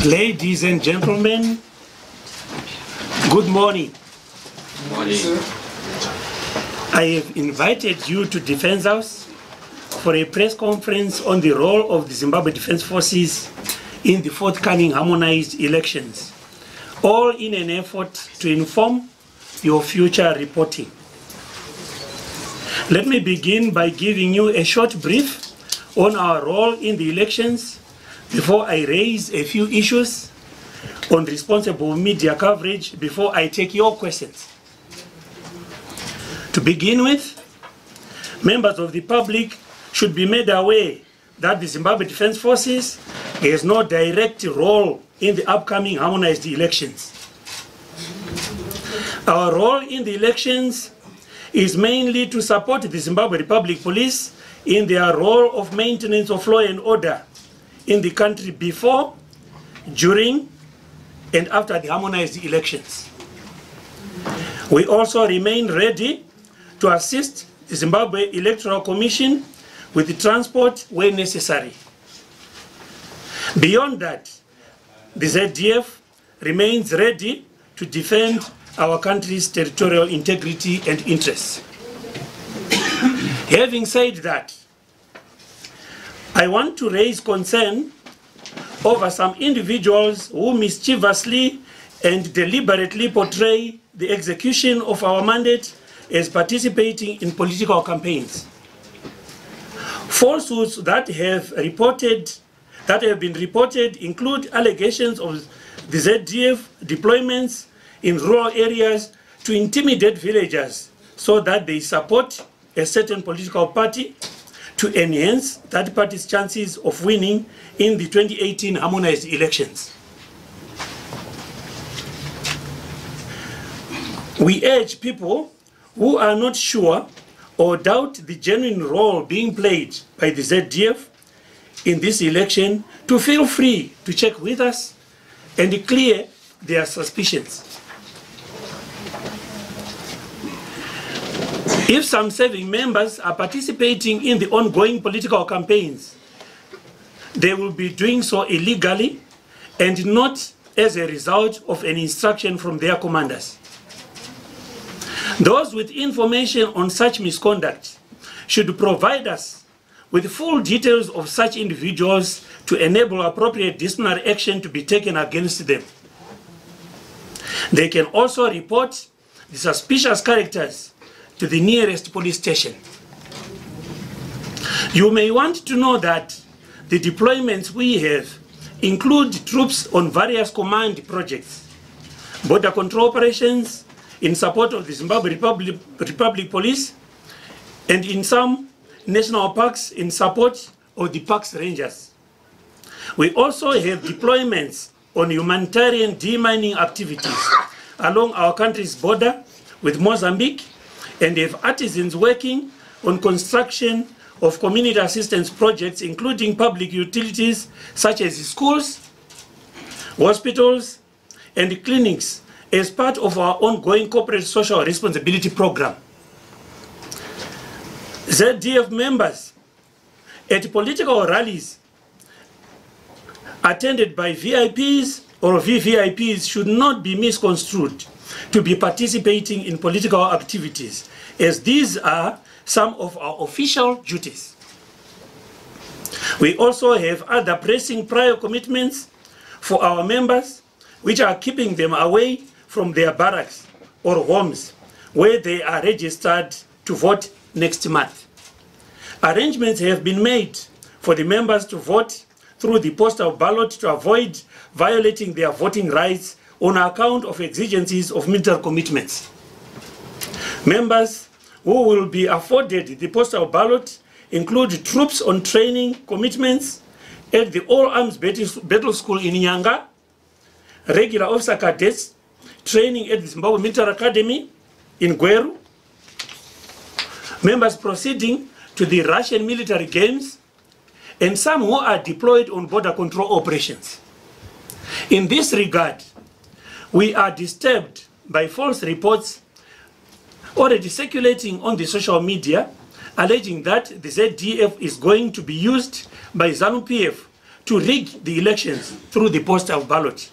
Ladies and gentlemen, good morning. Good morning. I have invited you to Defence House for a press conference on the role of the Zimbabwe Defence Forces in the forthcoming harmonized elections, all in an effort to inform your future reporting. Let me begin by giving you a short brief on our role in the elections before I raise a few issues on responsible media coverage before I take your questions. To begin with, members of the public should be made aware that the Zimbabwe Defence Forces has no direct role in the upcoming harmonized elections. Our role in the elections is mainly to support the Zimbabwe Republic Police in their role of maintenance of law and order in the country before, during, and after the harmonized elections. We also remain ready to assist the Zimbabwe Electoral Commission with the transport where necessary. Beyond that, the ZDF remains ready to defend our country's territorial integrity and interests. Having said that, I want to raise concern over some individuals who mischievously and deliberately portray the execution of our mandate as participating in political campaigns. Falsehoods that have been reported include allegations of the ZDF deployments in rural areas to intimidate villagers so that they support a certain political party to enhance that party's chances of winning in the 2018 harmonized elections. We urge people who are not sure or doubt the genuine role being played by the ZDF in this election to feel free to check with us and clear their suspicions. If some serving members are participating in the ongoing political campaigns, they will be doing so illegally and not as a result of an instruction from their commanders. Those with information on such misconduct should provide us with full details of such individuals to enable appropriate disciplinary action to be taken against them. They can also report the suspicious characters to the nearest police station. You may want to know that the deployments we have include troops on various command projects, border control operations in support of the Zimbabwe Republic Police, and in some national parks in support of the parks rangers. We also have deployments on humanitarian demining activities along our country's border with Mozambique, and have artisans working on construction of community assistance projects, including public utilities such as schools, hospitals, and clinics as part of our ongoing corporate social responsibility program. ZDF members at political rallies attended by VIPs or VVIPs should not be misconstrued to be participating in political activities, as these are some of our official duties. We also have other pressing prior commitments for our members, which are keeping them away from their barracks or homes where they are registered to vote next month. Arrangements have been made for the members to vote through the postal ballot to avoid violating their voting rights on account of exigencies of military commitments. Members who will be afforded the postal ballot include troops on training commitments at the All Arms Battle School in Nyanga, regular officer cadets training at the Zimbabwe Military Academy in Gweru, members proceeding to the Russian military games, and some who are deployed on border control operations. In this regard, we are disturbed by false reports already circulating on the social media alleging that the ZDF is going to be used by ZANU-PF to rig the elections through the postal ballot.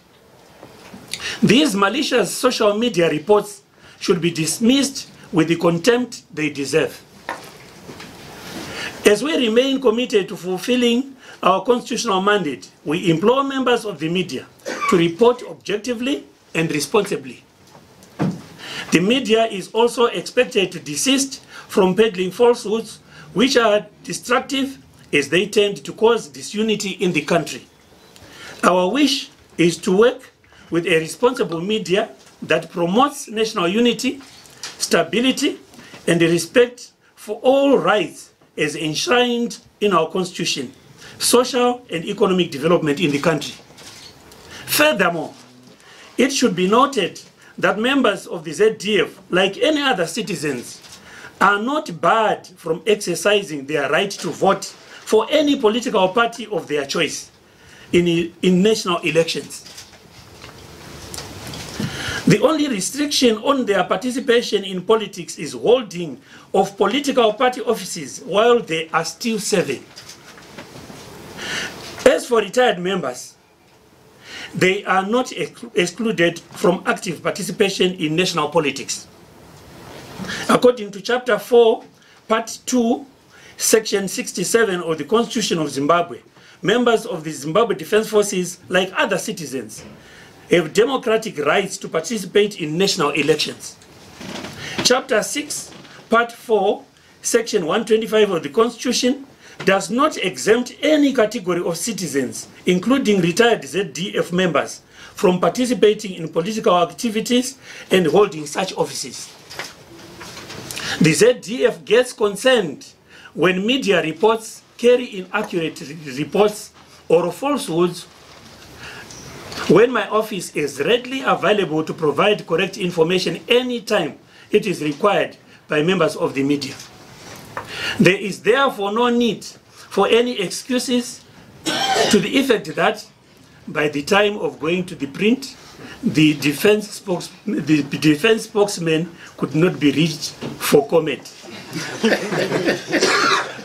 These malicious social media reports should be dismissed with the contempt they deserve. As we remain committed to fulfilling our constitutional mandate, we implore members of the media to report objectively and responsibly. The media is also expected to desist from peddling falsehoods which are destructive as they tend to cause disunity in the country. Our wish is to work with a responsible media that promotes national unity, stability, and respect for all rights as enshrined in our Constitution, social and economic development in the country. Furthermore, it should be noted that members of the ZDF, like any other citizens, are not barred from exercising their right to vote for any political party of their choice in national elections. The only restriction on their participation in politics is holding of political party offices while they are still serving. As for retired members, they are not excluded from active participation in national politics. According to Chapter 4, Part 2, Section 67 of the Constitution of Zimbabwe, members of the Zimbabwe Defense Forces, like other citizens, have democratic rights to participate in national elections. Chapter 6, Part 4, Section 125 of the Constitution does not exempt any category of citizens, including retired ZDF members, from participating in political activities and holding such offices. The ZDF gets concerned when media reports carry inaccurate reports or falsehoods, when my office is readily available to provide correct information anytime it is required by members of the media. There is therefore no need for any excuses to the effect that by the time of going to the print, the defense spokesman could not be reached for comment.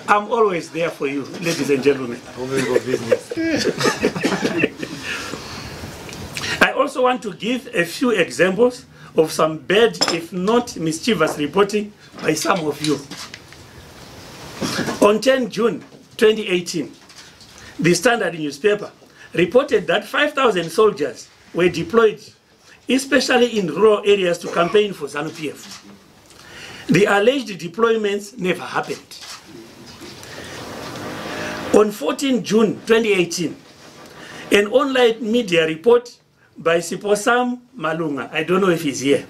I'm always there for you, ladies and gentlemen. I also want to give a few examples of some bad, if not mischievous, reporting by some of you. On 10 June 2018, the Standard newspaper reported that 5,000 soldiers were deployed, especially in rural areas, to campaign for ZANU-PF. The alleged deployments never happened. On 14 June 2018, an online media report by Siposam Malunga, I don't know if he's here,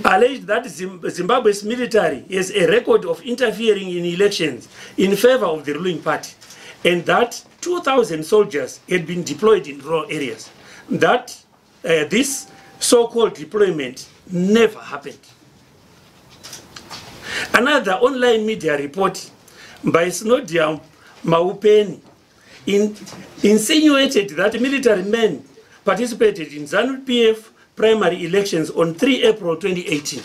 alleged that Zimbabwe's military has a record of interfering in elections in favor of the ruling party, and that 2,000 soldiers had been deployed in rural areas. That this so-called deployment never happened. Another online media report by Snodia Maupeni insinuated that military men participated in ZANU-PF primary elections on 3 April 2018.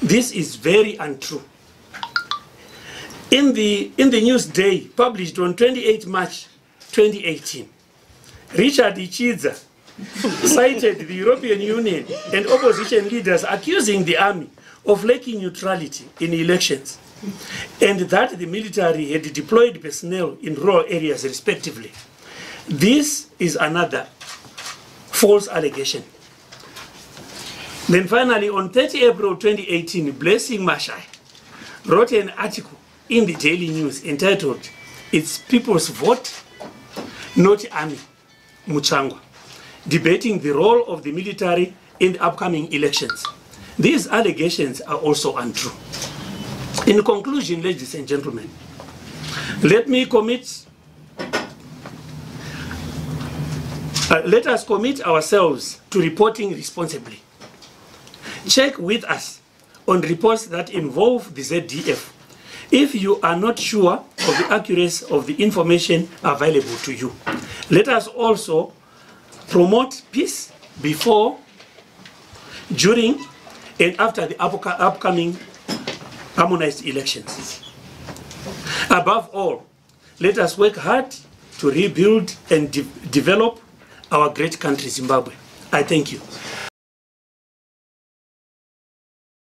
This is very untrue. In the Newsday published on 28 March 2018, Richard Ichidza cited the European Union and opposition leaders accusing the army of lacking neutrality in elections, and that the military had deployed personnel in rural areas respectively. This is another false allegation. Then finally, on 30 April 2018, Blessing Mashai wrote an article in the Daily News entitled, "It's People's Vote, Not Army, Muchangwa," debating the role of the military in the upcoming elections. These allegations are also untrue. In conclusion, ladies and gentlemen, let us commit ourselves to reporting responsibly. Check with us on reports that involve the ZDF if you are not sure of the accuracy of the information available to you. Let us also promote peace before, during, and after the upcoming harmonized elections. Above all, let us work hard to rebuild and develop our great country, Zimbabwe. I thank you.